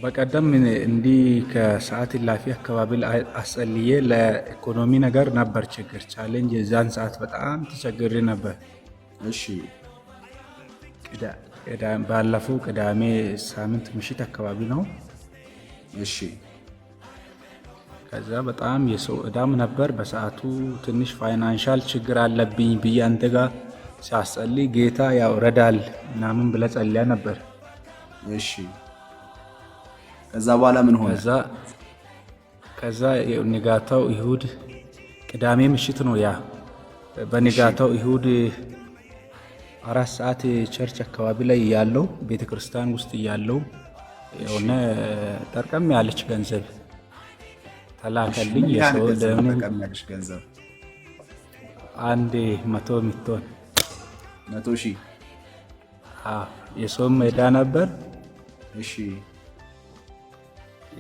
በቀደም እንዲህ ከሰዓት እላፊ አካባቢ ላይ አስጸልዬ ለኢኮኖሚ ነገር ነበር ችግር ቻሌንጅ የዛን ሰዓት በጣም ተቸግሬ ነበር። እሺ ባለፈው ቅዳሜ ሳምንት ምሽት አካባቢ ነው። እሺ ከዛ በጣም የሰው እዳም ነበር በሰዓቱ ትንሽ ፋይናንሻል ችግር አለብኝ ብዬ አንተ ጋር ሲያስጸልይ ጌታ ያው ረዳል ምናምን ብለህ ጸልያ ነበር። እሺ ከዛ በኋላ ምን ሆነ? ከዛ ንጋታው ይሁድ ቅዳሜ ምሽት ነው ያ በንጋታው ይሁድ 4 ሰዓት ቸርች አካባቢ ላይ ያለው ቤተክርስቲያን ውስጥ ያለው የሆነ ጠርቀም ያለች ገንዘብ ተላከልኝ። የሰው ጠርቀም ያለች ገንዘብ አንድ 100 ሚቶን 100,000 የሰውም ዕዳ ነበር። እሺ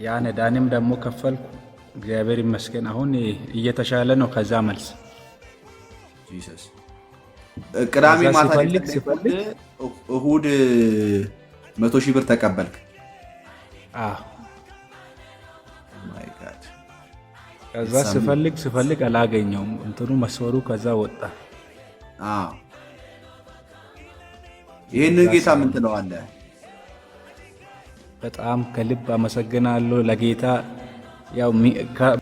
ያን ዕዳንም ደግሞ ከፈልኩ። እግዚአብሔር ይመስገን አሁን እየተሻለ ነው። ከዛ መልስ ጂሰስ ቅዳሜ ማታ ሲፈልግ እሁድ 100,000 ብር ተቀበልክ? ማይ ጋድ ከዛ ስፈልግ አላገኘውም። እንትኑ መስወሩ ከዛ ወጣ። ይህንን ጌታ ምን ትለዋለህ? በጣም ከልብ አመሰግናለሁ ለጌታ ያው